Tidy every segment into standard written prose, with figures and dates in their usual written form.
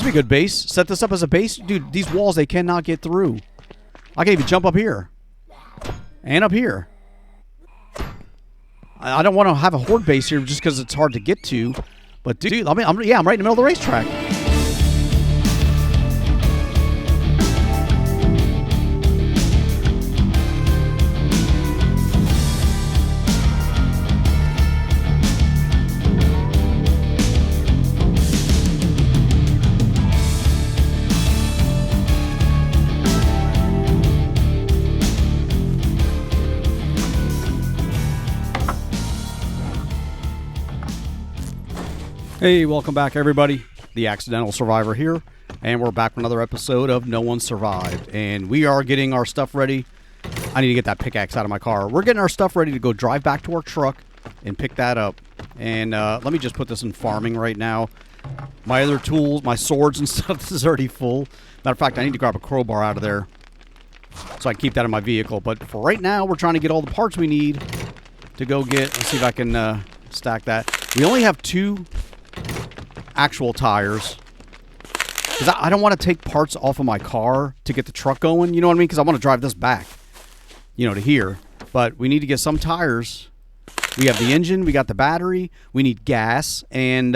be a good base. Set this up as a base. Dude, these walls, they cannot get through. I can even jump up here. And up here. I don't want to have a horde base here just because it's hard to get to. But, dude, I'm right in the middle of the racetrack. Hey, welcome back, everybody. The Accidental Survivor here, and we're back with another episode of No One Survived. And we are getting our stuff ready. I need to get that pickaxe out of my car. We're getting our stuff ready to go drive back to our truck and pick that up. And let me just put this in farming right now. My other tools, my swords and stuff, this is already full. Matter of fact, I need to grab a crowbar out of there so I can keep that in my vehicle. But for right now, we're trying to get all the parts we need to go get. Let's see if I can stack that. We only have 2 actual tires because I don't want to take parts off of my car to get the truck going, you know what I mean, because I want to drive this back, you know, to here. But we need to get some tires. We have the engine, we got the battery, we need gas, and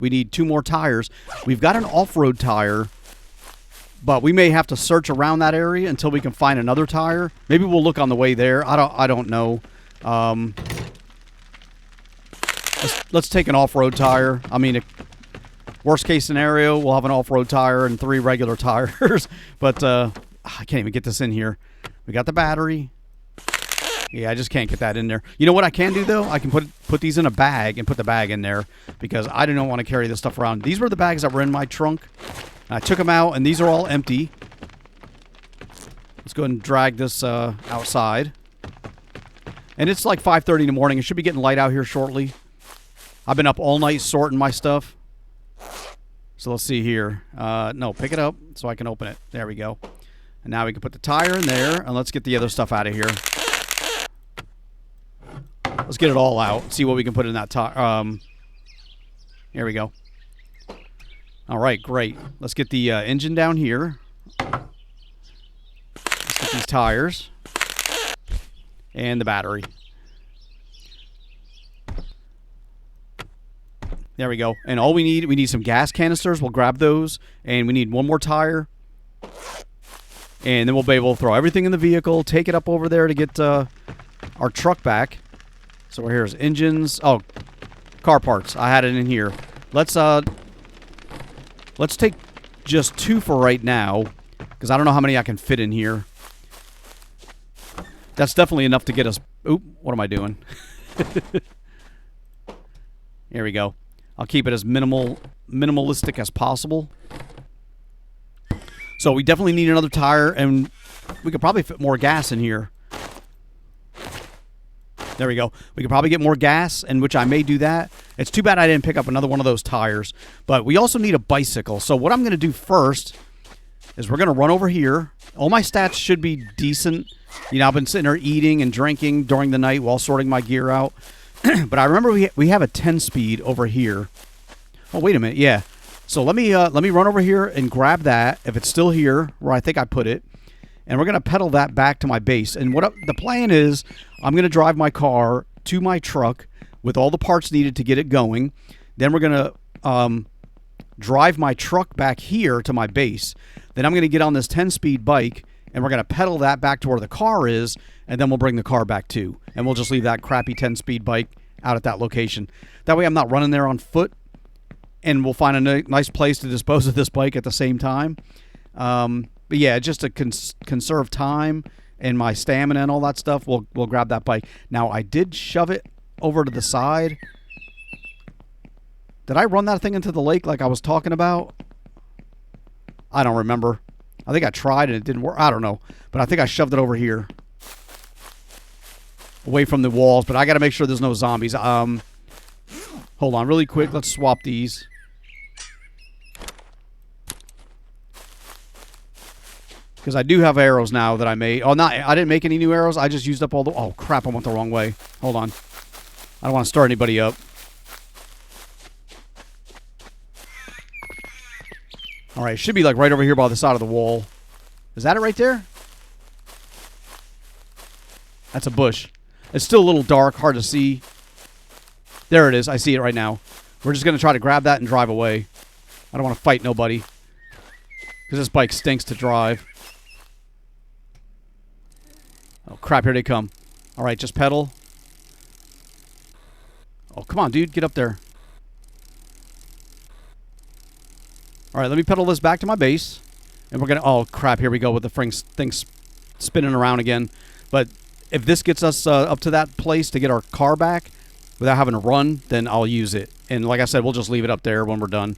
we need 2 more tires. We've got an off-road tire, but we may have to search around that area until we can find another tire. Maybe we'll look on the way there. I don't know. Let's take an off-road tire. I mean, worst case scenario, we'll have an off-road tire and 3 regular tires. But I can't even get this in here. We got the battery. Yeah, I just can't get that in there. You know what I can do, though? I can put these in a bag and put the bag in there because I do not want to carry this stuff around. These were the bags that were in my trunk. I took them out, and these are all empty. Let's go ahead and drag this outside. And it's like 5:30 in the morning. It should be getting light out here shortly. I've been up all night sorting my stuff. So let's see here. No, pick it up so I can open it. There we go. And now we can put the tire in there, and let's get the other stuff out of here. Let's get it all out. See what we can put in that tire. Here we go. All right, great. Let's get the engine down here. Let's get these tires. And the battery. There we go. And all we need some gas canisters. We'll grab those. And we need 1 more tire. And then we'll be able to throw everything in the vehicle, take it up over there to get our truck back. So here's engines. Oh, car parts. I had it in here. Let's take just 2 for right now, because I don't know how many I can fit in here. That's definitely enough to get us... Oop, what am I doing? Here we go. I'll keep it as minimalistic as possible. So we definitely need another tire, and we could probably fit more gas in here. There we go. We could probably get more gas, and which I may do that. It's too bad I didn't pick up another one of those tires. But we also need a bicycle. So what I'm going to do first is we're going to run over here. All my stats should be decent. You know, I've been sitting there eating and drinking during the night while sorting my gear out. But I remember we have a 10-speed over here. Oh, wait a minute. Yeah. So let me run over here and grab that, if it's still here, where I think I put it. And we're going to pedal that back to my base. And the plan is I'm going to drive my car to my truck with all the parts needed to get it going. Then we're going to drive my truck back here to my base. Then I'm going to get on this 10-speed bike, and we're going to pedal that back to where the car is, and then we'll bring the car back too. And we'll just leave that crappy 10-speed bike out at that location. That way I'm not running there on foot, and we'll find a nice place to dispose of this bike at the same time. But yeah, just to conserve time and my stamina and all that stuff, we'll grab that bike. Now, I did shove it over to the side. Did I run that thing into the lake like I was talking about? I don't remember. I think I tried and it didn't work. I don't know. But I think I shoved it over here. Away from the walls. But I got to make sure there's no zombies. Hold on really quick. Let's swap these. Because I do have arrows now that I made. Oh, I didn't make any new arrows. I just used up all the... Oh, crap. I went the wrong way. Hold on. I don't want to start anybody up. All right, it should be like right over here by the side of the wall. Is that it right there? That's a bush. It's still a little dark, hard to see. There it is. I see it right now. We're just going to try to grab that and drive away. I don't want to fight nobody. Because this bike stinks to drive. Oh, crap. Here they come. All right, just pedal. Oh, come on, dude. Get up there. All right, let me pedal this back to my base. And we're going to... Oh, crap. Here we go with the thing spinning around again. But if this gets us up to that place to get our car back without having to run, then I'll use it. And like I said, we'll just leave it up there when we're done.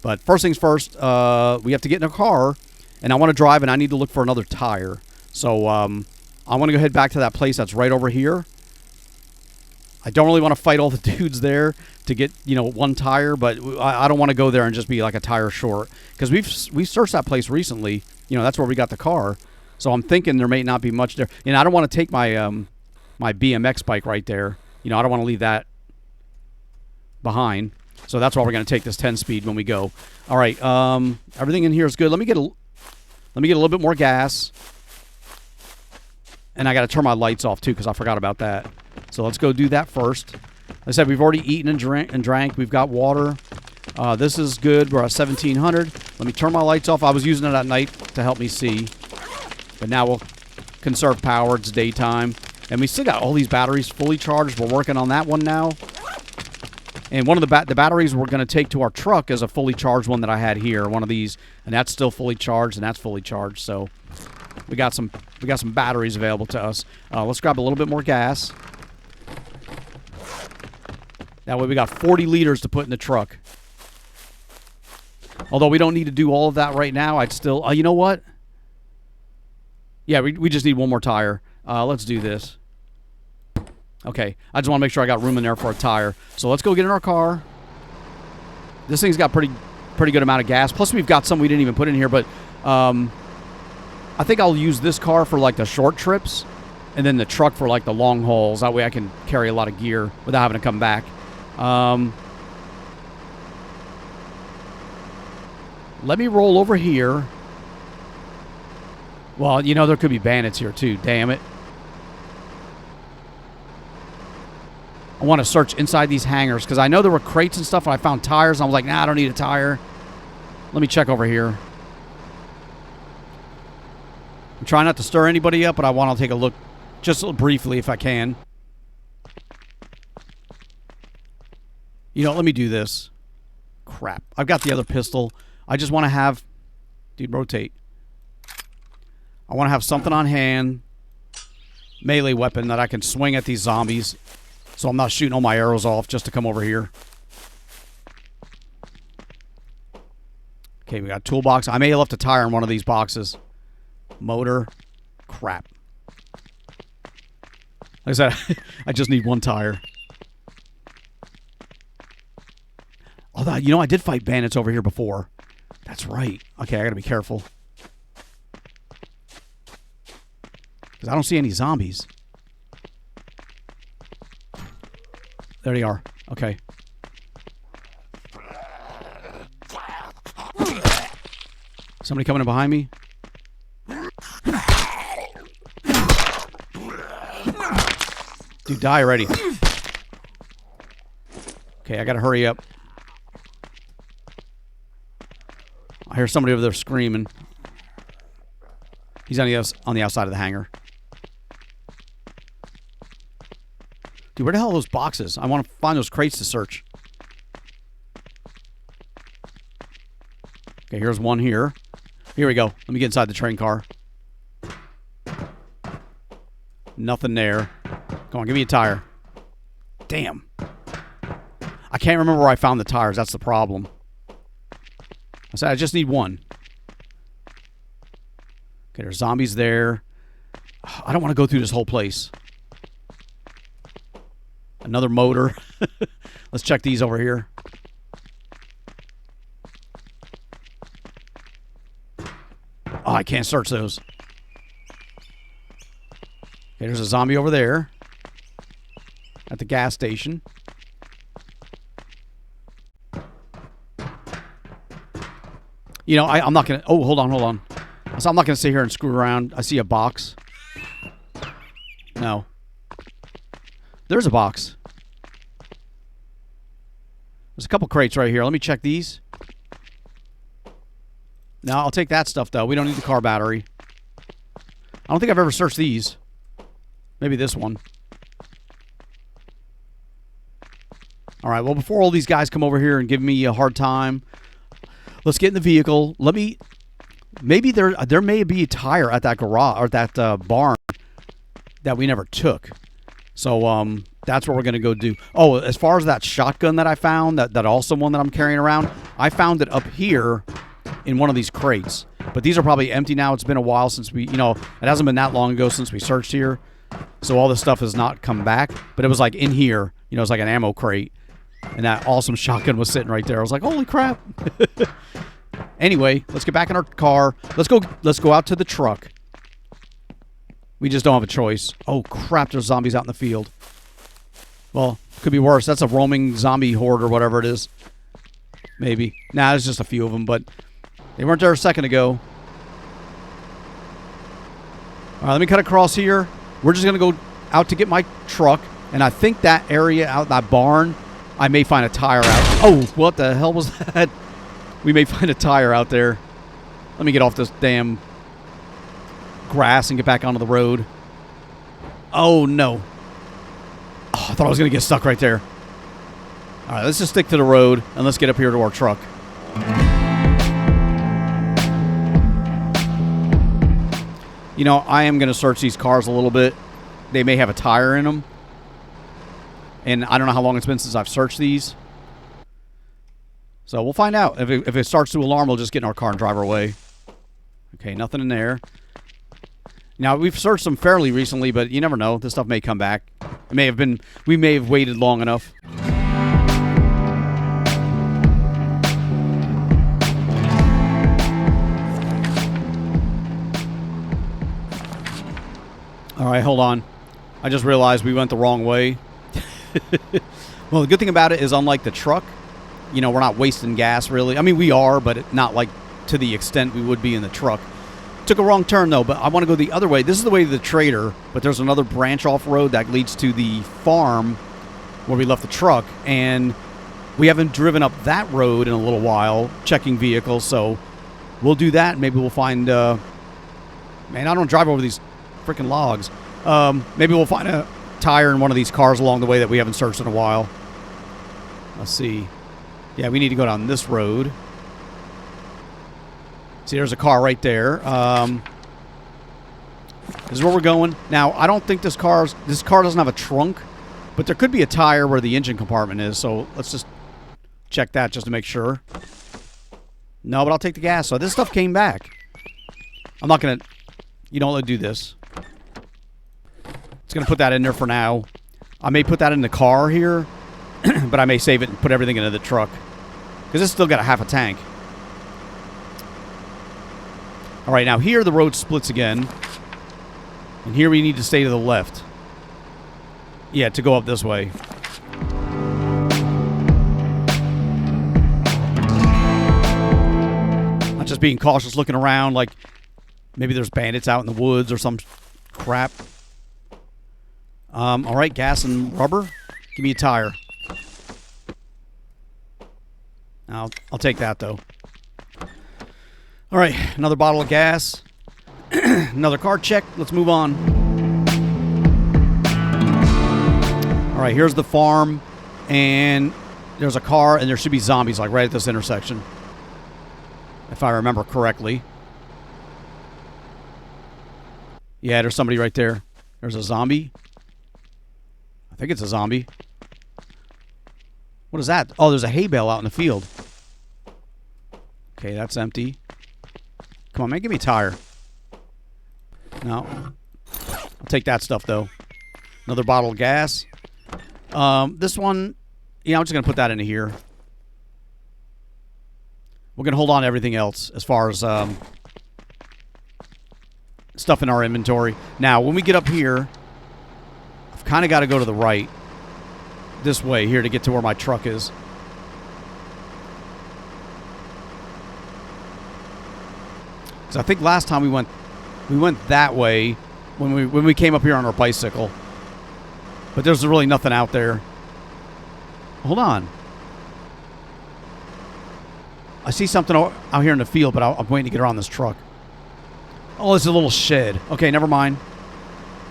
But first things first, we have to get in a car. And I want to drive, and I need to look for another tire. So I want to go head back to that place that's right over here. I don't really want to fight all the dudes there to get, you know, one tire, but I don't want to go there and just be like a tire short. Because we've searched that place recently. You know, that's where we got the car. So I'm thinking there may not be much there. And I don't want to take my my BMX bike right there. You know, I don't want to leave that behind. So that's why we're going to take this 10-speed when we go. All right, everything in here is good. Let me get a little bit more gas. And I got to turn my lights off, too, because I forgot about that. So let's go do that first. Like I said, we've already eaten and drank. We've got water. This is good. We're at 1700. Let me turn my lights off. I was using it at night to help me see. But now we'll conserve power. It's daytime. And we still got all these batteries fully charged. We're working on that one now. And one of the batteries we're going to take to our truck is a fully charged one that I had here. One of these. And that's still fully charged, and that's fully charged. So we got some batteries available to us. Let's grab a little bit more gas. That way we got 40 liters to put in the truck. Although we don't need to do all of that right now. I'd still... you know what? Yeah, we just need one more tire. Let's do this. Okay. I just want to make sure I got room in there for a tire. So let's go get in our car. This thing's got pretty good amount of gas. Plus we've got some we didn't even put in here. But I think I'll use this car for like the short trips. And then the truck for like the long hauls. That way I can carry a lot of gear without having to come back. Let me roll over here. Well, you know, there could be bandits here too. Damn it. I want to search inside these hangars because I know there were crates and stuff and I found tires. And I was like, nah, I don't need a tire. Let me check over here. I'm trying not to stir anybody up, but I want to take a look just briefly if I can. You know, let me do this. Crap. I've got the other pistol. I just want to have... Dude, rotate. I want to have something on hand. Melee weapon that I can swing at these zombies. So I'm not shooting all my arrows off just to come over here. Okay, we got a toolbox. I may have left a tire in one of these boxes. Motor. Crap. Like I said, I just need one tire. Although, you know, I did fight bandits over here before. That's right. Okay, I gotta be careful. Because I don't see any zombies. There they are. Okay. Somebody coming in behind me? Dude, die already. Okay, I gotta hurry up. I hear somebody over there screaming. He's on the outside of the hangar. Dude, where the hell are those boxes? I want to find those crates to search. Okay, here's one here. Here we go. Let me get inside the train car. Nothing there. Come on, give me a tire. Damn. I can't remember where I found the tires. That's the problem. I said I just need one. Okay, there's zombies there. I don't want to go through this whole place. Another motor. Let's check these over here. Oh, I can't search those. Okay, there's a zombie over there. At the gas station. You know, I'm not going to... Oh, hold on. So I'm not going to sit here and screw around. I see a box. No. There's a box. There's a couple crates right here. Let me check these. No, I'll take that stuff, though. We don't need the car battery. I don't think I've ever searched these. Maybe this one. All right, well, before all these guys come over here and give me a hard time, let's get in the vehicle. Maybe there may be a tire at that garage or that barn that we never took. So that's what we're going to go do. Oh, as far as that shotgun that I found, that awesome one that I'm carrying around, I found it up here in one of these crates. But these are probably empty now. It's been a while since we, it hasn't been that long ago since we searched here. So all this stuff has not come back. But it was like in here, it's like an ammo crate. And that awesome shotgun was sitting right there. I was like, holy crap. Anyway, let's get back in our car. Let's go out to the truck. We just don't have a choice. Oh, crap, there's zombies out in the field. Well, could be worse. That's a roaming zombie horde or whatever it is. Maybe. Nah, there's just a few of them, but they weren't there a second ago. All right, let me cut across here. We're just going to go out to get my truck, and I think that area out, that barn, I may find a tire out. Oh, what the hell was that? We may find a tire out there. Let me get off this damn grass and get back onto the road. Oh, no. Oh, I thought I was going to get stuck right there. All right, let's just stick to the road, and let's get up here to our truck. I am going to search these cars a little bit. They may have a tire in them. And I don't know how long it's been since I've searched these. So we'll find out. If it starts to alarm, we'll just get in our car and drive our way. Okay, nothing in there. Now, we've searched them fairly recently, but you never know. This stuff may come back. It may have been... We may have waited long enough. All right, hold on. I just realized we went the wrong way. Well, the good thing about it is, unlike the truck, we're not wasting gas, really. I mean, we are, but not like to the extent we would be in the truck. Took a wrong turn, though, but I want to go the other way. This is the way to the trader, but there's another branch off road that leads to the farm where we left the truck, and we haven't driven up that road in a little while, checking vehicles, so we'll do that. Maybe we'll find... Man, I don't drive over these freaking logs. Maybe we'll find a tire in one of these cars along the way that we haven't searched in a while. Let's see. Yeah, we need to go down this road. See, there's a car right there. This is where we're going. Now, I don't think this car doesn't have a trunk, but there could be a tire where the engine compartment is, so let's just check that just to make sure. No, but I'll take the gas. So this stuff came back. I'm not going to... Let's do this. It's going to put that in there for now. I may put that in the car here, but I may save it and put everything into the truck. Because it's still got a half a tank. All right, now here the road splits again. And here we need to stay to the left. Yeah, to go up this way. Not just being cautious, looking around like maybe there's bandits out in the woods or some crap. All right, gas and rubber. Give me a tire. I'll take that, though. All right, another bottle of gas. Another car check. Let's move on. All right, here's the farm. And there's a car, and there should be zombies, like right at this intersection. If I remember correctly. Yeah, there's somebody right there. There's a zombie. I think it's a zombie. What is that? Oh, there's a hay bale out in the field. Okay, that's empty. Come on, man, give me a tire. No. I'll take that stuff, though. Another bottle of gas. This one, I'm just going to put that into here. We're going to hold on to everything else as far as stuff in our inventory. Now, when we get up here, I've kind of got to go to the right. This way here to get to where my truck is. Because I think last time we went that way when we came up here on our bicycle. But there's really nothing out there. Hold on. I see something out here in the field, but I'm waiting to get around this truck. Oh, it's a little shed. Okay, never mind.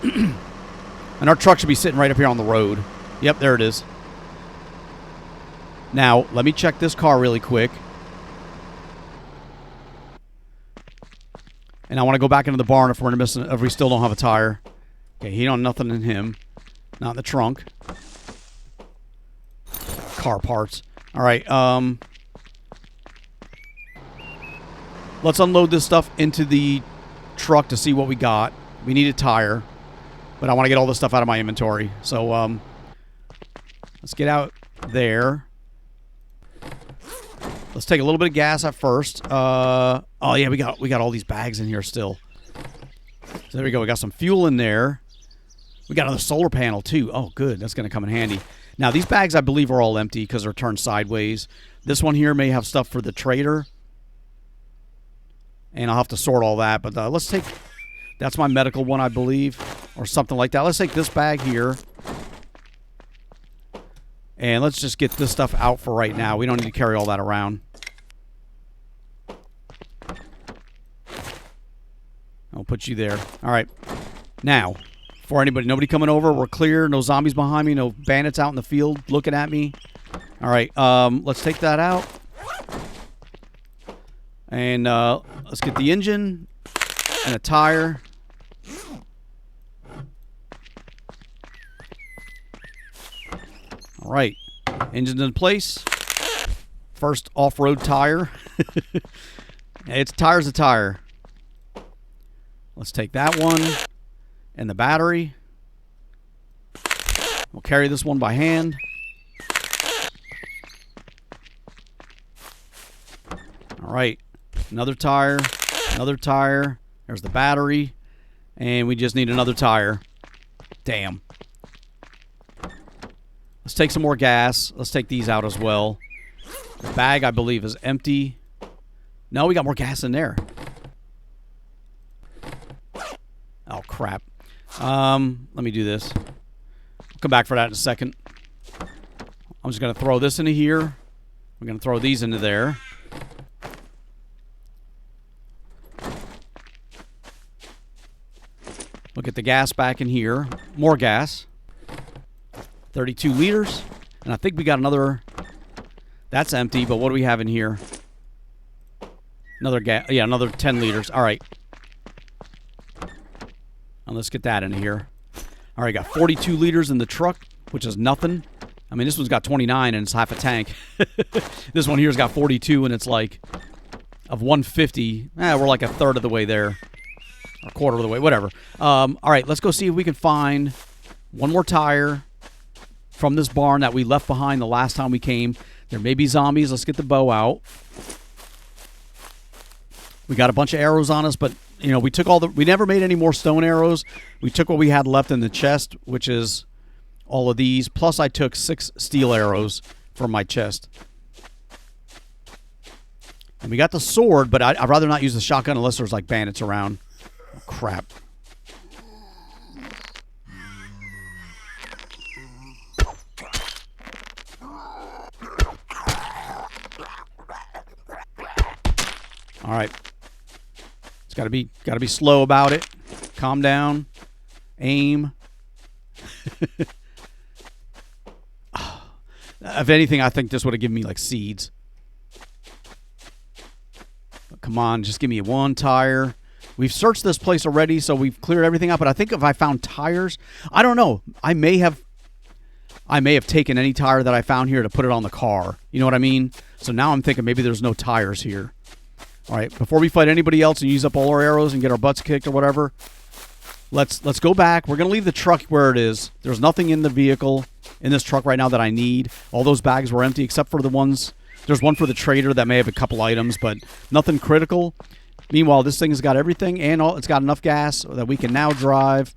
And our truck should be sitting right up here on the road. Yep, there it is. Now, let me check this car really quick. And I want to go back into the barn if we still don't have a tire. Okay, he don't nothing in him. Not in the trunk. Car parts. All right, let's unload this stuff into the truck to see what we got. We need a tire, but I want to get all this stuff out of my inventory. So let's get out there. Let's take a little bit of gas at first. Oh yeah, we got all these bags in here still. So there we go. We got some fuel in there. We got another solar panel too. Oh, good. That's going to come in handy. Now these bags I believe are all empty because they're turned sideways. This one here may have stuff for the trader. And I'll have to sort all that. But let's take... That's my medical one, I believe. Or something like that. Let's take this bag here. And let's just get this stuff out for right now. We don't need to carry all that around. I'll put you there. All right. Now, for nobody coming over, we're clear. No zombies behind me. No bandits out in the field looking at me. All right. Let's take that out. And let's get the engine and a tire. All right. Engine's in place. First off-road tire. Tire's a tire. Let's take that one and the battery. We'll carry this one by hand. All right. Another tire. Another tire. There's the battery. And we just need another tire. Damn. Let's take some more gas. Let's take these out as well. The bag, I believe, is empty. No, we got more gas in there. Oh, crap. Let me do this. I'll come back for that in a second. I'm just going to throw this into here. We're going to throw these into there. We'll get the gas back in here. More gas. 32 liters. And I think we got another... That's empty, but what do we have in here? Another gas. Yeah, another 10 liters. All right. And let's get that in here. All right, got 42 liters in the truck, which is nothing. I mean, this one's got 29 and it's half a tank. This one here's got 42 and it's like... Of 150. We're like a third of the way there. Or a quarter of the way, whatever. All right, let's go see if we can find one more tire from this barn that we left behind the last time we came. There may be zombies. Let's get the bow out. We got a bunch of arrows on us, but you know, we never made any more stone arrows. We took what we had left in the chest, which is all of these. Plus, I took 6 steel arrows from my chest. And we got the sword, but I'd rather not use the shotgun unless there's like bandits around. Oh, crap. All right. It's got to be slow about it. Calm down. Aim. If anything, I think this would have given me like seeds. But come on, just give me one tire. We've searched this place already, so we've cleared everything up. But I think if I found tires, I don't know. I may have taken any tire that I found here to put it on the car. You know what I mean? So now I'm thinking maybe there's no tires here. All right, before we fight anybody else and use up all our arrows and get our butts kicked or whatever, let's go back. We're going to leave the truck where it is. There's nothing in the vehicle, in this truck right now that I need. All those bags were empty except for the ones. There's one for the trader that may have a couple items, but nothing critical. Meanwhile, this thing has got everything, and it's got enough gas that we can now drive.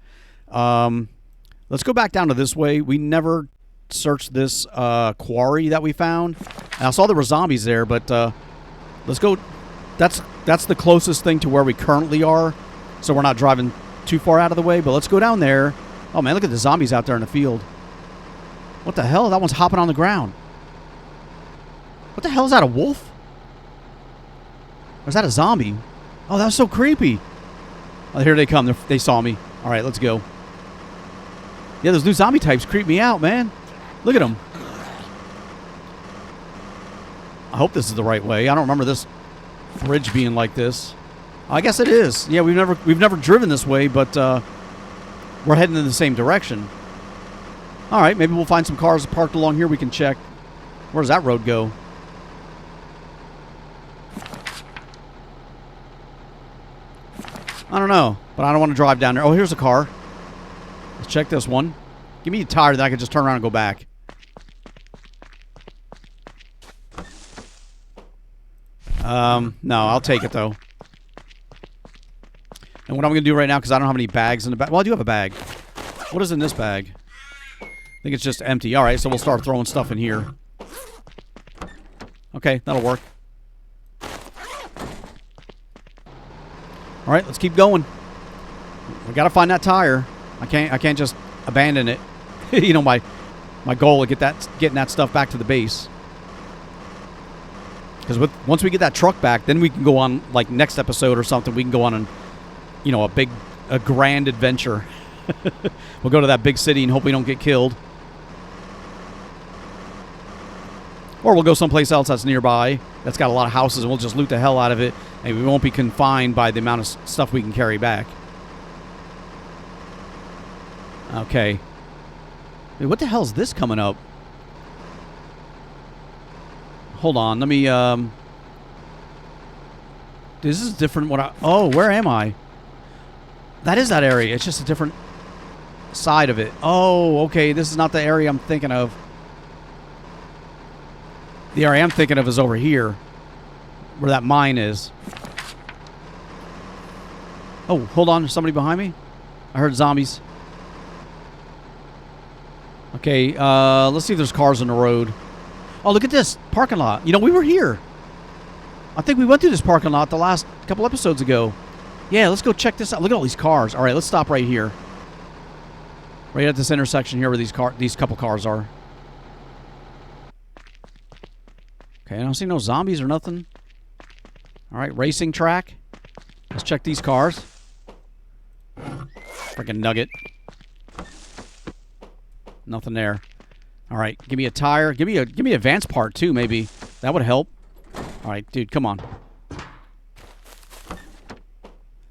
Let's go back down to this way. We never searched this quarry that we found. And I saw there were zombies there, but let's go. That's that's the closest thing to where we currently are, so we're not driving too far out of the way. But let's go down there. Oh, man, look at the zombies out there in the field. What the hell? That one's hopping on the ground. What the hell is that, a wolf? Or is that a zombie? Oh, that was so creepy. Oh, here they come. They saw me. All right, let's go. Yeah, those new zombie types creep me out, man. Look at them. I hope this is the right way. I don't remember this bridge being like this. I guess it is. Yeah, we've never driven this way, but we're heading in the same direction. All right, maybe we'll find some cars parked along here we can check. Where does that road go? I don't know, but I don't want to drive down there. Oh, here's a car. Let's check this one. Give me a tire that I can just turn around and go back. No, I'll take it, though. And what I'm going to do right now, because I don't have any bags in the bag. Well, I do have a bag. What is in this bag? I think it's just empty. All right, so we'll start throwing stuff in here. Okay, that'll work. All right, let's keep going. We got to find that tire. I can't just abandon it. You know, my goal is getting that stuff back to the base. Because once we get that truck back, then we can go on, like, next episode or something. We can go on an, you know, a grand adventure. We'll go to that big city and hope we don't get killed. Or we'll go someplace else that's nearby that's got a lot of houses, and we'll just loot the hell out of it, and we won't be confined by the amount of stuff we can carry back. Okay. Wait, what the hell is this coming up? Hold on, let me, this is different oh, where am I? That is that area. It's just a different side of it. Oh, okay, this is not the area I'm thinking of. The area I'm thinking of is over here, where that mine is. Oh, hold on, there's somebody behind me? I heard zombies. Okay, let's see if there's cars on the road. Oh, look at this parking lot. You know, we were here. I think we went through this parking lot the last couple episodes ago. Yeah, let's go check this out. Look at all these cars. All right, let's stop right here. Right at this intersection here where these couple cars are. Okay, I don't see no zombies or nothing. All right, racing track. Let's check these cars. Freaking nugget. Nothing there. All right, give me a tire. Give me an advanced part too, maybe. That would help. All right, dude, come on.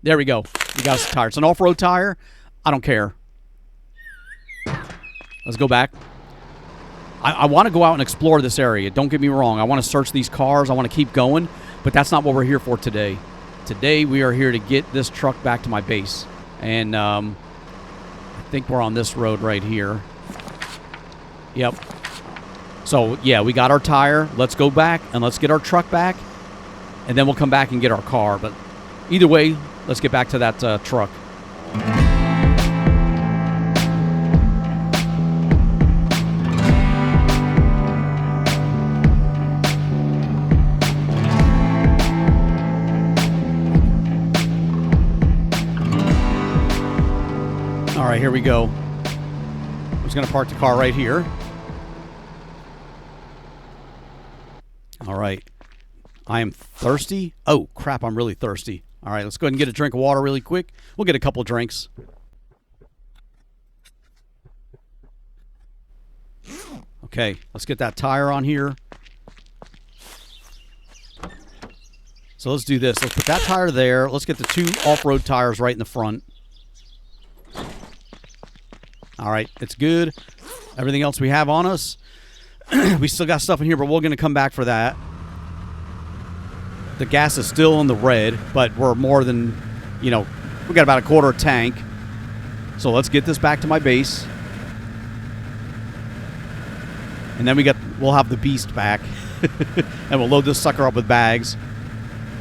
There we go. We got us a tire. It's an off-road tire. I don't care. Let's go back. I want to go out and explore this area. Don't get me wrong. I want to search these cars. I want to keep going. But that's not what we're here for today. Today, we are here to get this truck back to my base. And I think we're on this road right here. Yep. So, yeah, we got our tire. Let's go back and let's get our truck back. And then we'll come back and get our car. But either way, let's get back to that truck. All right, here we go. I'm just going to park the car right here. All right. I am thirsty. Oh, crap, I'm really thirsty. All right, let's go ahead and get a drink of water really quick. We'll get a couple of drinks. Okay, let's get that tire on here. So let's do this. Let's put that tire there. Let's get the two off-road tires right in the front. All right, it's good. Everything else we have on us. We still got stuff in here, but we're going to come back for that. The gas is still in the red, but we're more than, you know, we got about a quarter tank. So let's get this back to my base. And then we'll have the beast back. And we'll load this sucker up with bags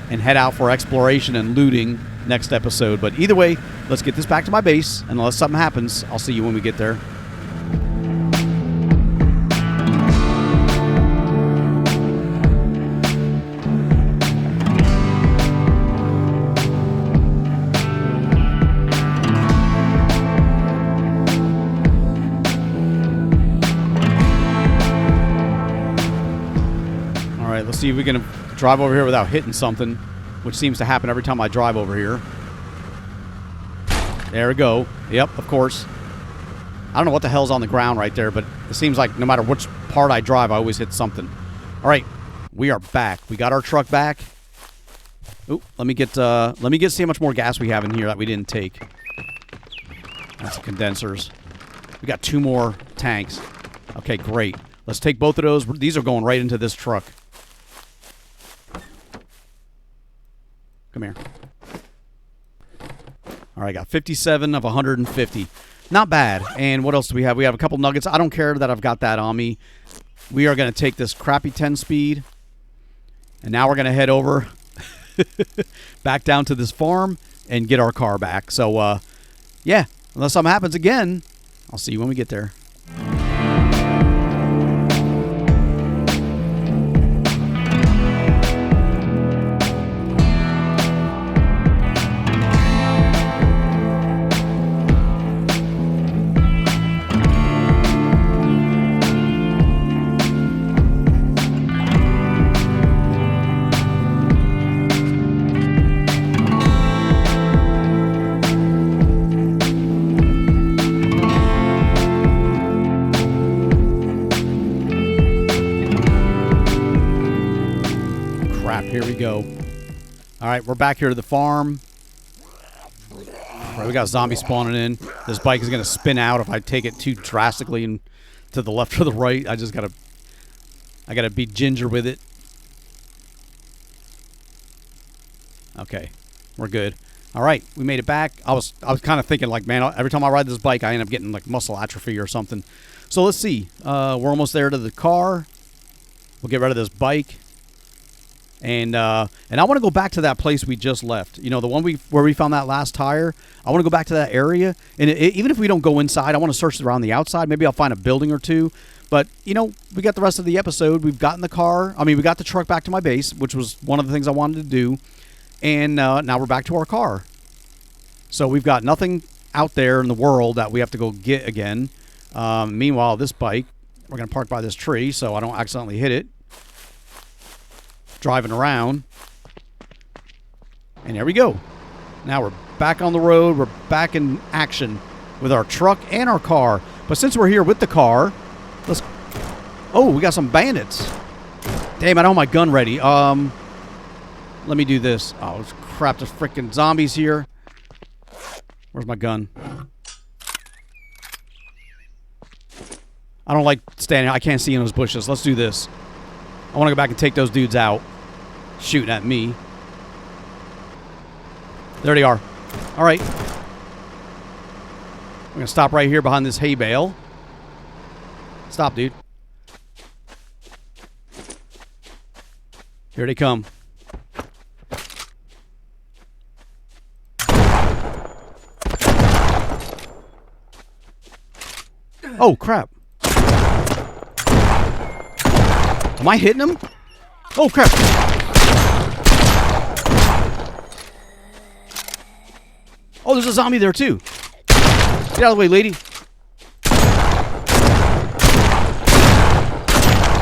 and head out for exploration and looting next episode. But either way, let's get this back to my base. And unless something happens, I'll see you when we get there. right, let's see if we can drive over here without hitting something, which seems to happen every time I drive over here. There we go. Yep, of course. I don't know what the hell's on the ground right there, but it seems like no matter which part I drive, I always hit something. All right, we are back. We got our truck back. Oop, let me get see how much more gas we have in here that we didn't take. That's the condensers. We got 2 more tanks. Okay, great. Let's take both of those. These are going right into this truck. Come here. All right, got 57 of 150. Not bad. And what else do we have? We have a couple nuggets. I don't care that I've got that on me. We are going to take this crappy 10-speed. And now we're going to head over back down to this farm and get our car back. So, yeah, unless something happens again, I'll see you when we get there. Here we go. All right, we're back here to the farm. All right, we got zombies spawning in. This bike is going to spin out if I take it too drastically and to the left or the right. I gotta be ginger with it. Okay, we're good. All right, we made it back. I was kind of thinking like, man, every time I ride this bike, I end up getting like muscle atrophy or something. So let's see. We're almost there to the car. We'll get rid of this bike. And I want to go back to that place we just left. You know, the one where we found that last tire. I want to go back to that area. And even if we don't go inside, I want to search around the outside. Maybe I'll find a building or two. But, you know, we got the rest of the episode. We've gotten the car. I mean, we got the truck back to my base, which was one of the things I wanted to do. And now we're back to our car. So we've got nothing out there in the world that we have to go get again. Meanwhile, this bike, we're going to park by this tree so I don't accidentally hit it. Driving around. And there we go. Now we're back on the road. We're back in action with our truck and our car. But since we're here with the car, let's... Oh, we got some bandits. Damn, I don't have my gun ready. Let me do this. Oh, crap, there's freaking zombies here. Where's my gun? I don't like standing... I can't see in those bushes. Let's do this. I want to go back and take those dudes out. Shooting at me. There they are. All right. I'm going to stop right here behind this hay bale. Stop, dude. Here they come. Oh, crap. Am I hitting him? Oh, crap. Oh, there's a zombie there, too. Get out of the way, lady.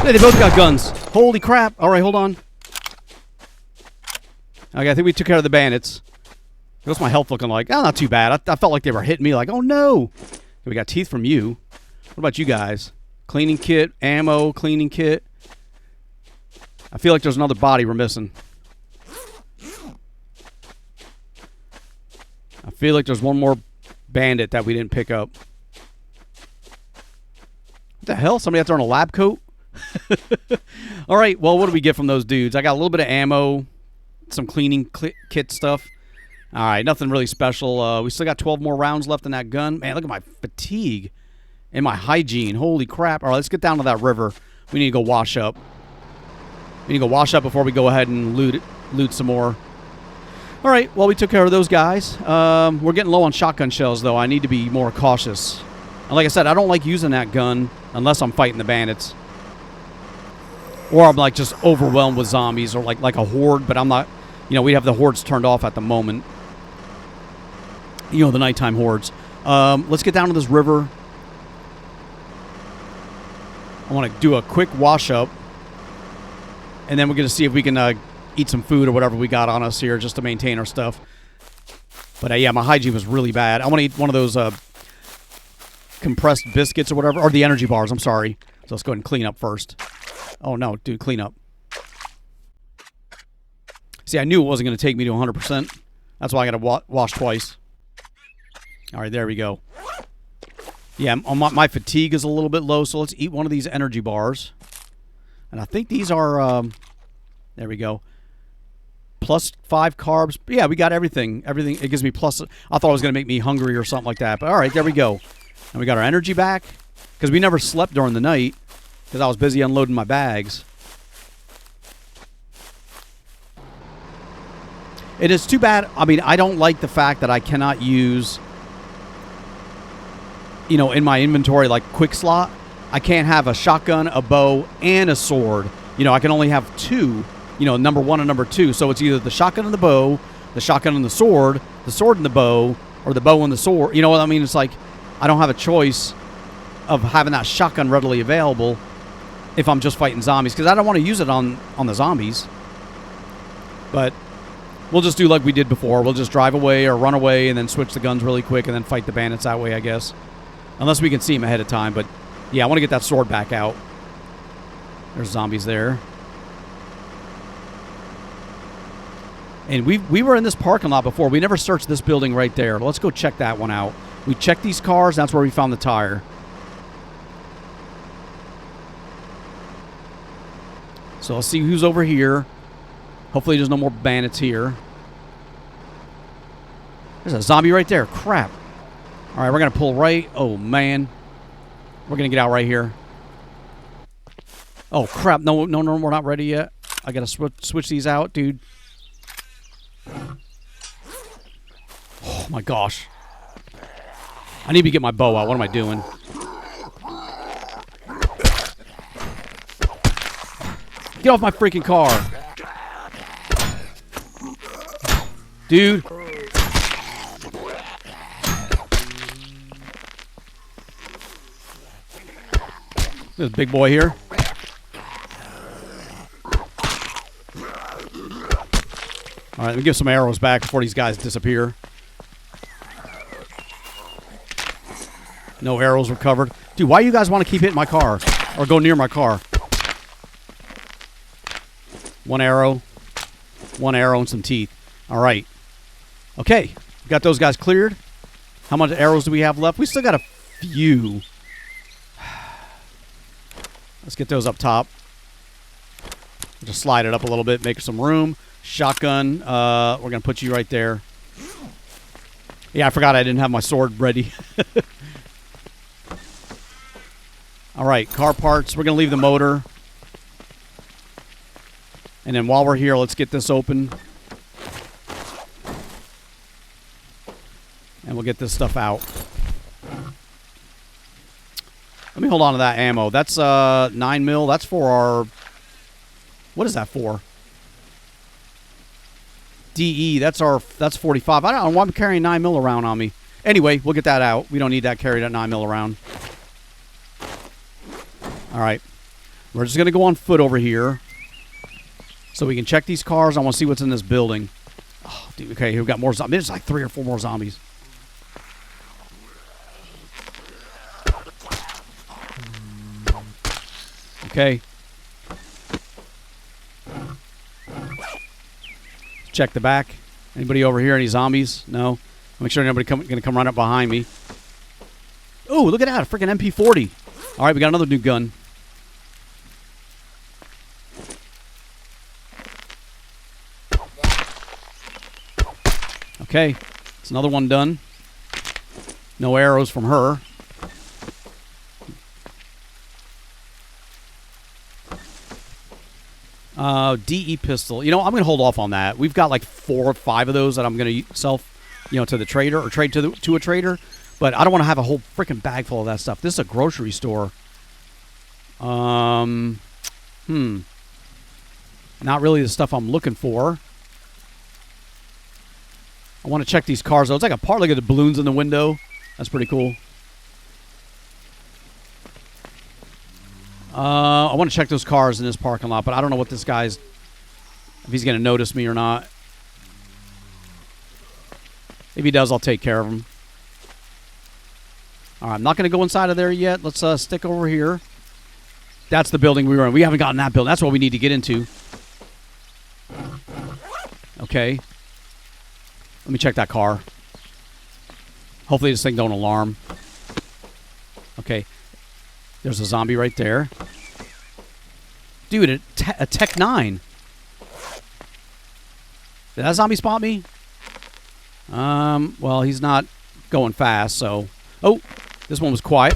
Yeah, they both got guns. Holy crap. All right, hold on. Okay, I think we took care of the bandits. What's my health looking like? Oh, not too bad. I felt like they were hitting me like, oh, no. We got teeth from you. What about you guys? Cleaning kit, ammo, cleaning kit. I feel like there's another body we're missing. I feel like there's one more bandit that we didn't pick up. What the hell? Somebody out there in a lab coat? All right, well, what do we get from those dudes? I got a little bit of ammo, some cleaning kit stuff. All right, nothing really special. We still got 12 more rounds left in that gun. Man, look at my fatigue and my hygiene. Holy crap. All right, let's get down to that river. We need to go wash up. We need to go wash up before we go ahead and loot some more. All right, well, we took care of those guys. We're getting low on shotgun shells, though. I need to be more cautious. And like I said, I don't like using that gun unless I'm fighting the bandits. Or I'm, like, just overwhelmed with zombies or, like a horde, but I'm not... You know, we have the hordes turned off at the moment. You know, the nighttime hordes. Let's get down to this river. I want to do a quick wash-up. And then we're going to see if we can eat some food or whatever we got on us here just to maintain our stuff. But yeah, my hygiene was really bad. I want to eat one of those compressed biscuits or whatever. Or the energy bars, I'm sorry. So let's go ahead and clean up first. Oh, no, dude, clean up. See, I knew it wasn't going to take me to 100%. That's why I got to wash twice. All right, there we go. Yeah, my fatigue is a little bit low, so let's eat one of these energy bars. And I think these are, there we go. +5 carbs. Yeah, we got everything. Everything. It gives me plus. I thought it was going to make me hungry or something like that. But all right, there we go. And we got our energy back. Because we never slept during the night. Because I was busy unloading my bags. It is too bad. I mean, I don't like the fact that I cannot use, you know, in my inventory, like quick slot. I can't have a shotgun, a bow, and a sword. You know, I can only have 2. You know, number 1 and number 2. So it's either the shotgun and the bow, the shotgun and the sword and the bow, or the bow and the sword. You know what I mean? It's like I don't have a choice of having that shotgun readily available if I'm just fighting zombies, because I don't want to use it on the zombies. But we'll just do like we did before. We'll just drive away or run away and then switch the guns really quick and then fight the bandits that way, I guess. Unless we can see them ahead of time. But yeah, I want to get that sword back out. There's zombies there. And we were in this parking lot before. We never searched this building right there. Let's go check that one out. We checked these cars. That's where we found the tire. So let's see who's over here. Hopefully there's no more bandits here. There's a zombie right there. Crap. All right, we're going to pull right. Oh, man. We're going to get out right here. Oh, crap. No, we're not ready yet. I got to switch these out, dude. Oh my gosh. I need to get my bow out. What am I doing? Get off my freaking car. Dude. This big boy here. All right, let me give some arrows back before these guys disappear. No arrows recovered. Dude, why do you guys want to keep hitting my car? Or go near my car? One arrow, and some teeth. All right. Okay, we got those guys cleared. How much arrows do we have left? We still got a few. Let's get those up top. Just slide it up a little bit, make some room. Shotgun. We're going to put you right there. Yeah, I forgot I didn't have my sword ready. All right, car parts. We're going to leave the motor. And then while we're here, let's get this open. And we'll get this stuff out. Let me hold on to that ammo. That's 9 mil. That's for our... What is that for? DE. That's 45. I don't know why I'm carrying 9 mil around on me. Anyway, we'll get that out. We don't need that carried at 9 mil around. All right. We're just going to go on foot over here so we can check these cars. I want to see what's in this building. Oh, dude, okay, here we got more zombies. There's like 3 or 4 more zombies. Okay. Check the back. Anybody over here? Any zombies? No. Make sure nobody going to come run up behind me. Oh, look at that. A freaking MP40. All right, we got another new gun. Okay. It's another one done. No arrows from her. DE pistol. You know, I'm going to hold off on that. We've got like 4 or 5 of those that I'm going to sell, you know, to the trader or trade to a trader. But I don't want to have a whole freaking bag full of that stuff. This is a grocery store. Not really the stuff I'm looking for. I want to check these cars though. It's like a part. Look at the balloons in the window. That's pretty cool. I want to check those cars in this parking lot, but I don't know what this guy's... if he's going to notice me or not. If he does, I'll take care of him. All right, I'm not going to go inside of there yet. Let's stick over here. That's the building we were in. We haven't gotten that building. That's what we need to get into. Okay. Let me check that car. Hopefully this thing don't alarm. Okay. There's a zombie right there. Dude, a Tech 9. Did that zombie spot me? Well, he's not going fast, so... oh, this one was quiet.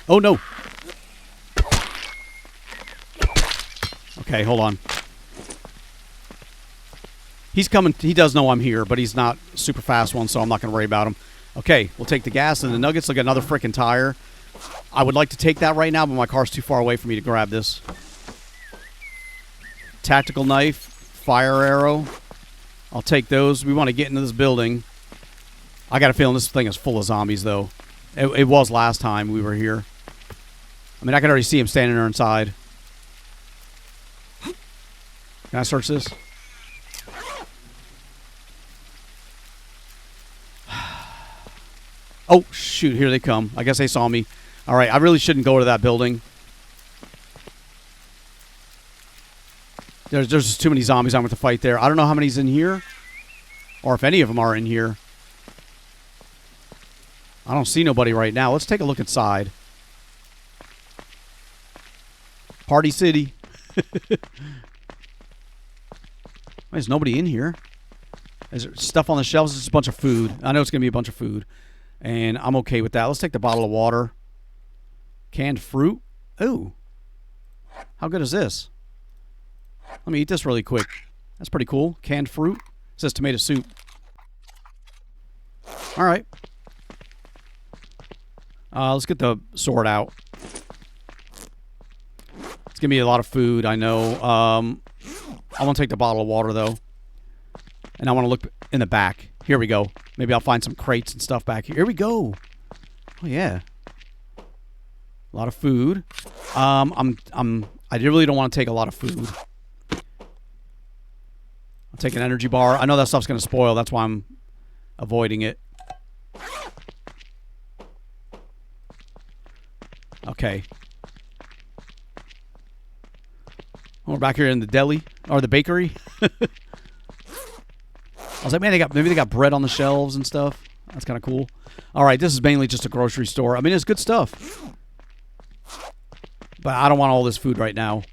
Oh, no. Okay, hold on. He's coming. He does know I'm here, but he's not a super fast one, so I'm not going to worry about him. Okay, we'll take the gas and the nuggets. Look at another freaking tire. I would like to take that right now, but my car's too far away for me to grab this. Tactical knife, fire arrow. I'll take those. We want to get into this building. I got a feeling this thing is full of zombies, though. It was last time we were here. I mean, I can already see him standing there inside. Can I search this? Oh, shoot. Here they come. I guess they saw me. All right. I really shouldn't go to that building. There's just too many zombies I'm going to fight there. I don't know how many's in here. Or if any of them are in here. I don't see nobody right now. Let's take a look inside. Party City. There's nobody in here. Is there stuff on the shelves? It's just a bunch of food. I know it's going to be a bunch of food. And I'm okay with that. Let's take the bottle of water. Canned fruit. Ooh. How good is this? Let me eat this really quick. That's pretty cool. Canned fruit. It says tomato soup. All right. Let's get the sword out. It's going to be a lot of food, I know. I want to take the bottle of water, though. And I want to look in the back. Here we go. Maybe I'll find some crates and stuff back here. Here we go. Oh, yeah. A lot of food. I really don't want to take a lot of food. I'll take an energy bar. I know that stuff's going to spoil. That's why I'm avoiding it. Okay. We're back here in the deli. Or the bakery. I was like, man, maybe they got bread on the shelves and stuff. That's kind of cool. All right, this is mainly just a grocery store. I mean, it's good stuff. But I don't want all this food right now. All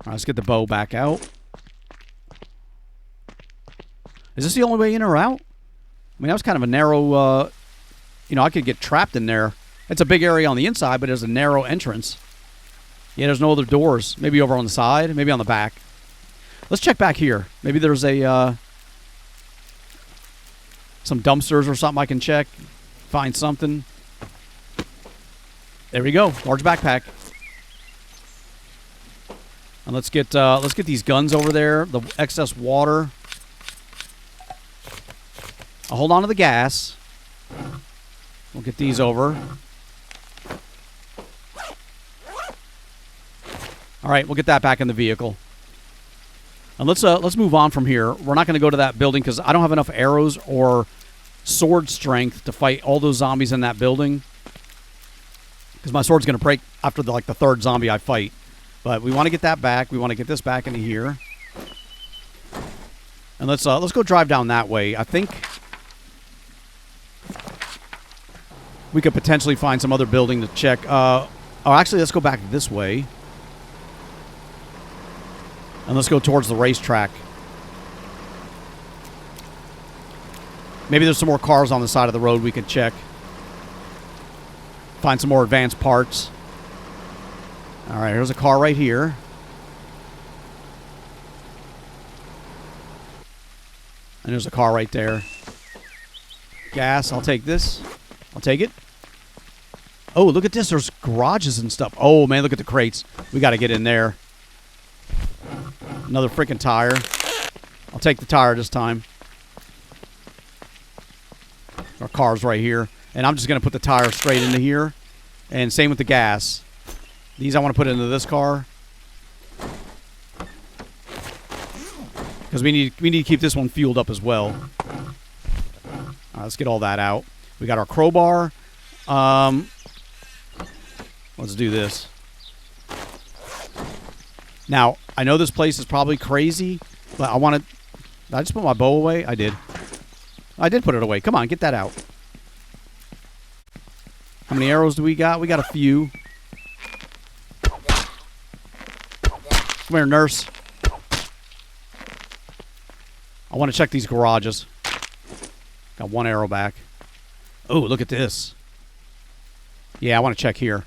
right, let's get the bow back out. Is this the only way in or out? I mean, that was kind of a narrow... you know, I could get trapped in there. It's a big area on the inside, but there's a narrow entrance. Yeah, there's no other doors. Maybe over on the side. Maybe on the back. Let's check back here. Maybe there's a... some dumpsters or something I can check. Find something. There we go. Large backpack. And let's get these guns over there. The excess water. I'll hold on to the gas. We'll get these over. All right, we'll get that back in the vehicle. And let's move on from here. We're not going to go to that building because I don't have enough arrows or sword strength to fight all those zombies in that building. Because my sword's going to break after the third zombie I fight. But we want to get that back. We want to get this back into here. And let's go drive down that way. I think we could potentially find some other building to check. Oh, actually, let's go back this way. And let's go towards the racetrack. Maybe there's some more cars on the side of the road we could check. Find some more advanced parts. All right, here's a car right here. And there's a car right there. Gas, I'll take this. I'll take it. Oh, look at this. There's garages and stuff. Oh, man, look at the crates. We got to get in there. Another freaking tire. I'll take the tire this time. Our car's right here. And I'm just going to put the tire straight into here. And same with the gas. These I want to put into this car. Because we need to keep this one fueled up as well. All right, let's get all that out. We got our crowbar. Let's do this. Now, I know this place is probably crazy, but I want to... Did I just put my bow away? I did. I did put it away. Come on, get that out. How many arrows do we got? We got a few. Come here, nurse. I want to check these garages. Got one arrow back. Oh, look at this. Yeah, I want to check here.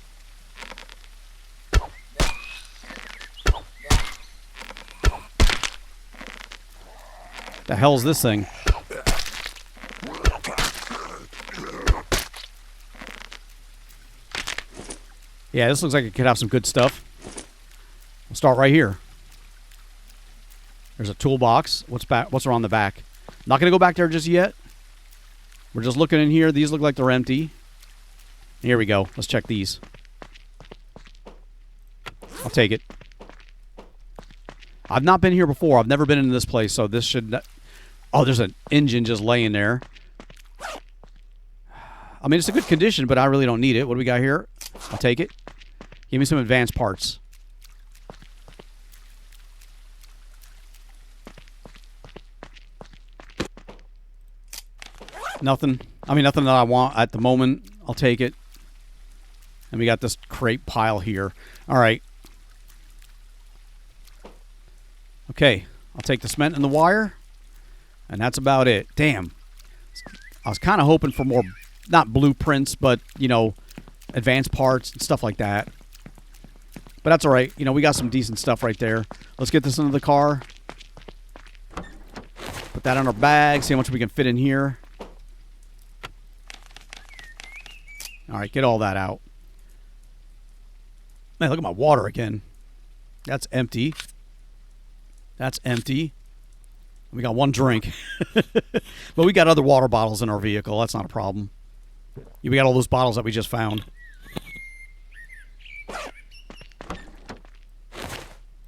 The hell's this thing? Yeah, this looks like it could have some good stuff. We'll start right here. There's a toolbox. What's around the back? Not going to go back there just yet. We're just looking in here. These look like they're empty. Here we go. Let's check these. I'll take it. I've not been here before. I've never been into this place, so this should... Oh, there's an engine just laying there. I mean, it's a good condition, but I really don't need it. What do we got here? I'll take it. Give me some advanced parts. Nothing. I mean, nothing that I want at the moment. I'll take it. And we got this crate pile here. All right. Okay. I'll take the cement and the wire. And that's about it. Damn. I was kind of hoping for more, not blueprints, but, you know, advanced parts and stuff like that. But that's all right. You know, we got some decent stuff right there. Let's get this into the car. Put that on our bag. See how much we can fit in here. All right, get all that out. Man, look at my water again. That's empty. That's empty. We got one drink. But we got other water bottles in our vehicle. That's not a problem. We got all those bottles that we just found.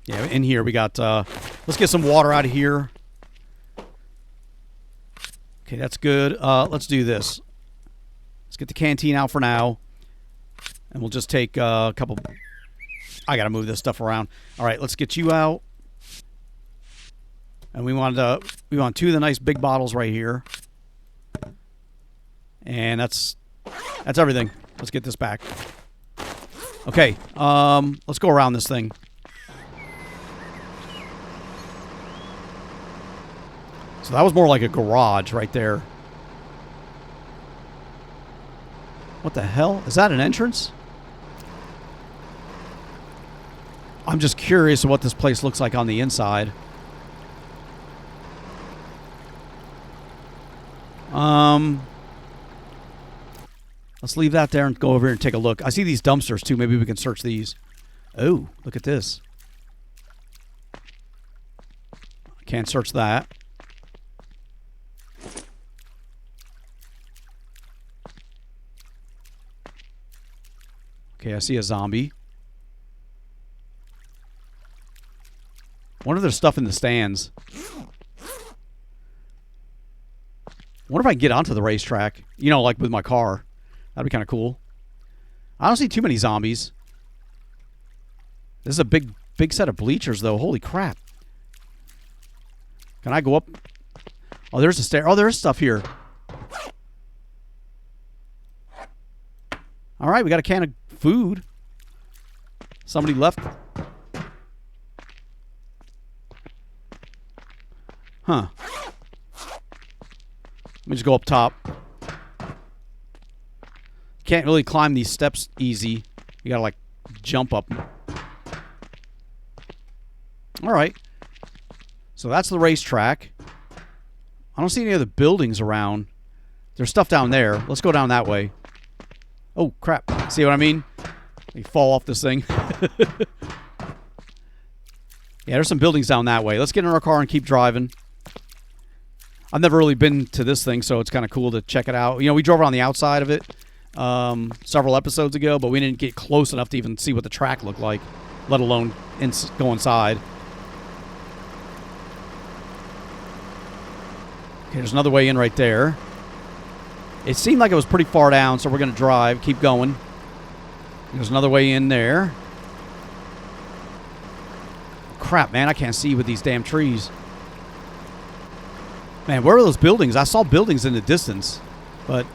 Yeah, in here we got... let's get some water out of here. Okay, that's good. Let's do this. Let's get the canteen out for now. And we'll just take a couple... I got to move this stuff around. All right, let's get you out. And we want two of the nice big bottles right here. And that's everything. Let's get this back. Okay, let's go around this thing. So that was more like a garage right there. What the hell? Is that an entrance? I'm just curious what this place looks like on the inside. Let's leave that there and go over here and take a look. I see these dumpsters too. Maybe we can search these. Oh, look at this. Can't search that. Okay, I see a zombie. Wonder if there's stuff in the stands. Wonder if I can get onto the racetrack. You know, like with my car. That'd be kind of cool. I don't see too many zombies. This is a big set of bleachers, though. Holy crap. Can I go up? Oh, there's a stair. Oh, there's stuff here. All right, we got a can of food. Somebody left. Huh. Let me just go up top. Can't really climb these steps easy. You gotta, like, jump up. All right. So that's the racetrack. I don't see any other buildings around. There's stuff down there. Let's go down that way. Oh, crap. See what I mean? You fall off this thing. Yeah, there's some buildings down that way. Let's get in our car and keep driving. I've never really been to this thing, so it's kind of cool to check it out. You know, we drove around the outside of it several episodes ago, but we didn't get close enough to even see what the track looked like, let alone go inside. Okay, there's another way in right there. It seemed like it was pretty far down, so we're going to drive, keep going. There's another way in there. Crap, man, I can't see with these damn trees. Man, where are those buildings? I saw buildings in the distance, but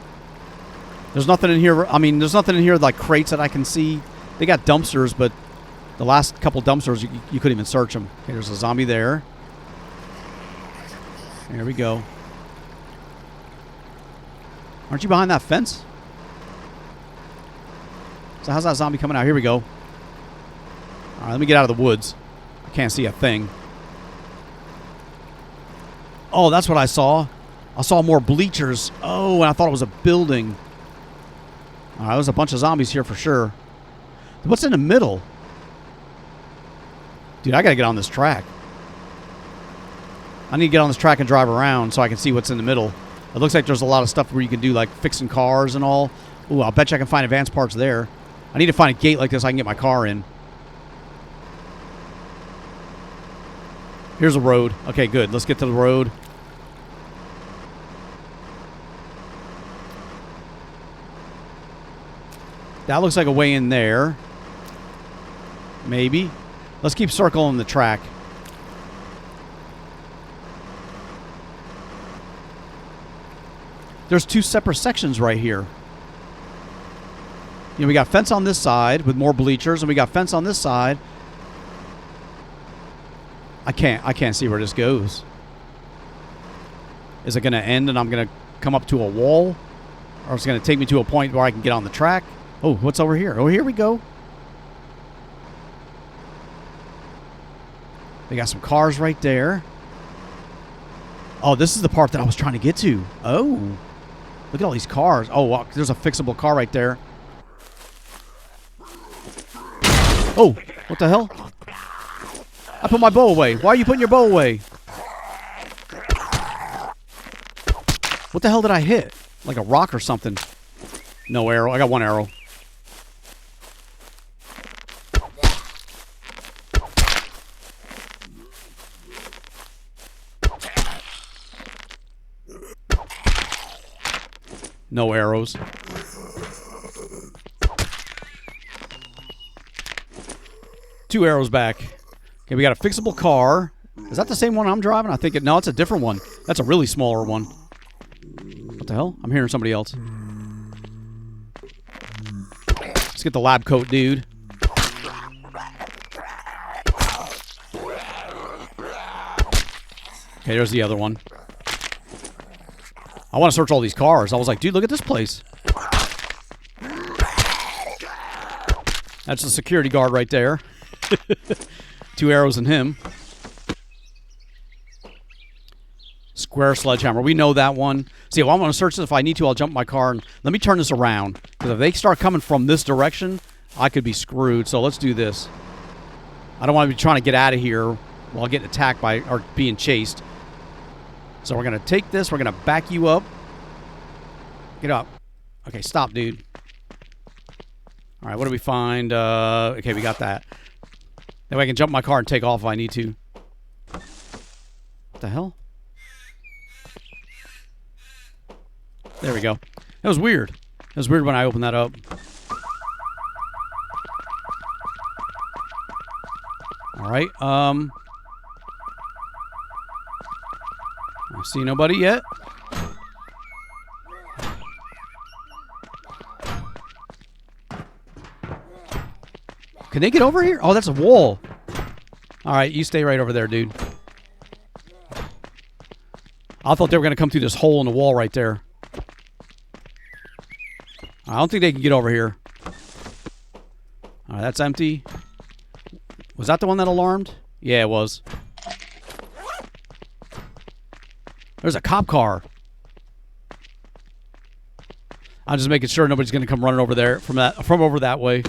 there's nothing in here. I mean, there's nothing in here like crates that I can see. They got dumpsters, but the last couple dumpsters, you couldn't even search them. Okay, there's a zombie there. There we go. Aren't you behind that fence? So how's that zombie coming out? Here we go. All right, let me get out of the woods. I can't see a thing. Oh, that's what I saw. I saw more bleachers. Oh, and I thought it was a building. All right, there's a bunch of zombies here for sure. What's in the middle? Dude, I got to get on this track. I need to get on this track and drive around so I can see what's in the middle. It looks like there's a lot of stuff where you can do, like, fixing cars and all. Ooh, I'll bet you I can find advanced parts there. I need to find a gate like this so I can get my car in. Here's a road. Okay, good. Let's get to the road. That looks like a way in there. Maybe. Let's keep circling the track. There's two separate sections right here. You know, we got fence on this side with more bleachers, and we got fence on this side. I can't see where this goes. Is it going to end and I'm going to come up to a wall? Or is it going to take me to a point where I can get on the track? Oh, what's over here? Oh, here we go. They got some cars right there. Oh, this is the part that I was trying to get to. Oh. Look at all these cars. Oh, wow, there's a fixable car right there. Oh, what the hell? I put my bow away. Why are you putting your bow away? What the hell did I hit? Like a rock or something. No arrow. I got one arrow. No arrows. Two arrows back. Okay, we got a fixable car. Is that the same one I'm driving? I think no, it's a different one. That's a really smaller one. What the hell? I'm hearing somebody else. Let's get the lab coat, dude. Okay, there's the other one. I want to search all these cars. I was like, dude, look at this place. That's the security guard right there. Two arrows in him. Square sledgehammer. We know that one. See, well, I'm going to search this. If I need to, I'll jump my car. And let me turn this around. Because if they start coming from this direction, I could be screwed. So let's do this. I don't want to be trying to get out of here while getting attacked by or being chased. So we're going to take this. We're going to back you up. Get up. Okay, stop, dude. All right, what do we find? Okay, we got that. That way I can jump my car and take off if I need to. What the hell? There we go. That was weird. It was weird when I opened that up. All right. I see nobody yet. Can they get over here? Oh, that's a wall. All right, you stay right over there, dude. I thought they were going to come through this hole in the wall right there. I don't think they can get over here. All right, that's empty. Was that the one that alarmed? Yeah, it was. There's a cop car. I'm just making sure nobody's going to come running over there from over that way.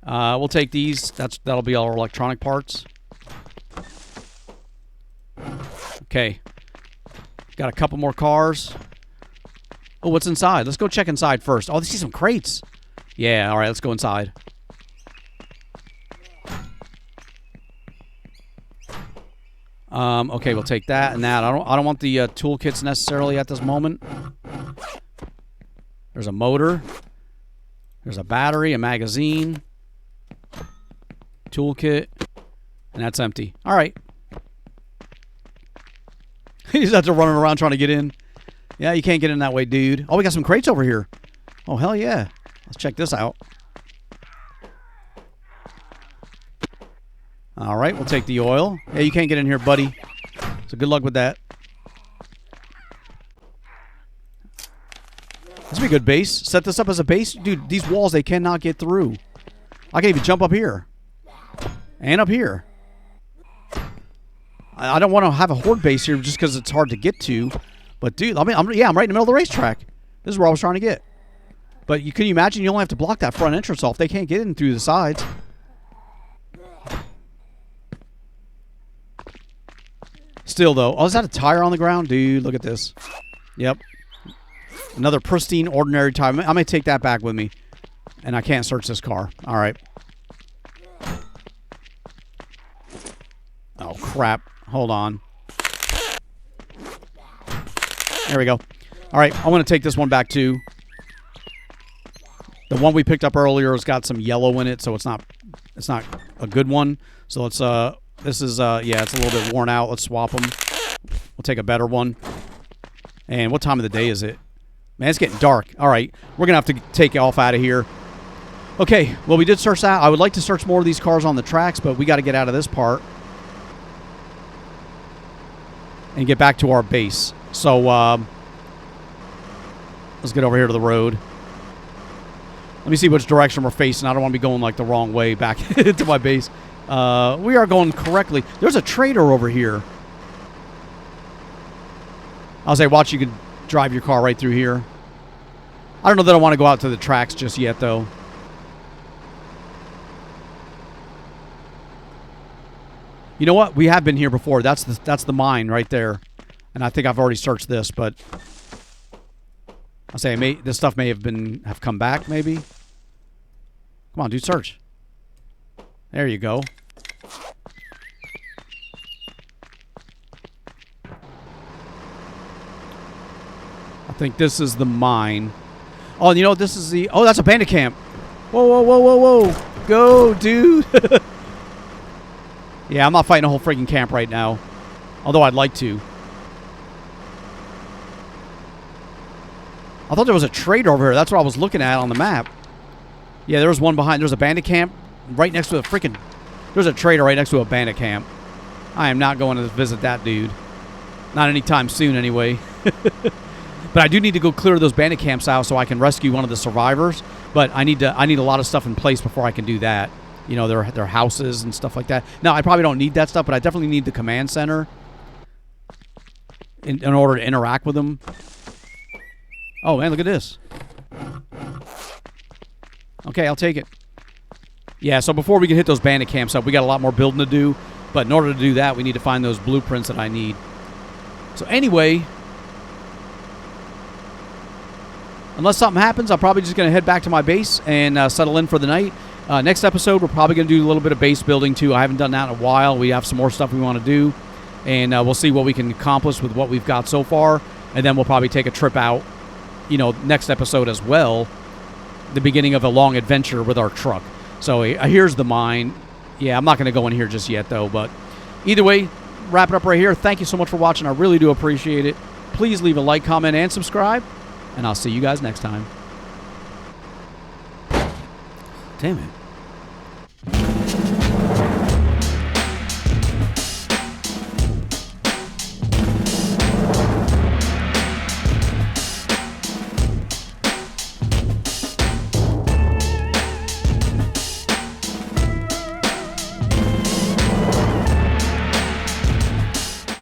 We'll take these. That'll be all our electronic parts. Okay. Got a couple more cars. Oh, what's inside? Let's go check inside first. Oh, I see some crates. Yeah, all right, let's go inside. Okay, we'll take that and that. I don't want the toolkits necessarily at this moment. There's a motor. There's a battery, a magazine, toolkit, and that's empty. All right. You just have to run around trying to get in. Yeah, you can't get in that way, dude. Oh, we got some crates over here. Oh, hell yeah. Let's check this out. All right, we'll take the oil. Yeah, you can't get in here, buddy. So good luck with that. This would be a good base. Set this up as a base. Dude, these walls, they cannot get through. I can even jump up here. And up here. I don't want to have a horde base here just because it's hard to get to. But, dude, I'm right in the middle of the racetrack. This is where I was trying to get. But can you imagine you only have to block that front entrance off? They can't get in through the sides. Still, though. Oh, is that a tire on the ground? Dude, look at this. Yep. Another pristine, ordinary tire. I may take that back with me. And I can't search this car. All right. Oh, crap. Hold on. There we go. All right, I want to take this one back, too. The one we picked up earlier has got some yellow in it, so it's not a good one. So let's this is yeah, it's a little bit worn out. Let's swap them. We'll take a better one. And what time of the day is it? Man, it's getting dark. All right, we're gonna have to take off out of here. Okay, well, we did search that. I would like to search more of these cars on the tracks, but we got to get out of this part and get back to our base. So let's get over here to the road. Let me see which direction we're facing. I don't want to be going like the wrong way back to my base. We are going correctly. There's a trader over here. I'll say, watch, you can drive your car right through here. I don't know that I want to go out to the tracks just yet, though. You know what? We have been here before. That's the mine right there. And I think I've already searched this, but I'll say this stuff may have come back, maybe. Come on, dude, search. There you go. I think this is the mine. Oh, and you know what? This is the... Oh, that's a bandit camp. Whoa, whoa, whoa, whoa, whoa. Go, dude. Yeah, I'm not fighting a whole freaking camp right now. Although I'd like to. I thought there was a trader over here. That's what I was looking at on the map. Yeah, there was one behind. There's a bandit camp right next to a freaking... There's a trader right next to a bandit camp. I am not going to visit that dude. Not anytime soon, anyway. But I do need to go clear those bandit camps out so I can rescue one of the survivors. But I need a lot of stuff in place before I can do that. You know, their houses and stuff like that. Now, I probably don't need that stuff, but I definitely need the command center in order to interact with them. Oh, man, look at this. Okay, I'll take it. Yeah, so before we can hit those bandit camps up, we got a lot more building to do. But in order to do that, we need to find those blueprints that I need. So anyway, unless something happens, I'm probably just going to head back to my base and settle in for the night. Next episode, we're probably going to do a little bit of base building, too. I haven't done that in a while. We have some more stuff we want to do. And we'll see what we can accomplish with what we've got so far. And then we'll probably take a trip out, you know, next episode as well. The beginning of a long adventure with our truck. So here's the mine. Yeah, I'm not going to go in here just yet, though. But either way, wrap it up right here. Thank you so much for watching. I really do appreciate it. Please leave a like, comment, and subscribe. And I'll see you guys next time. Damn it.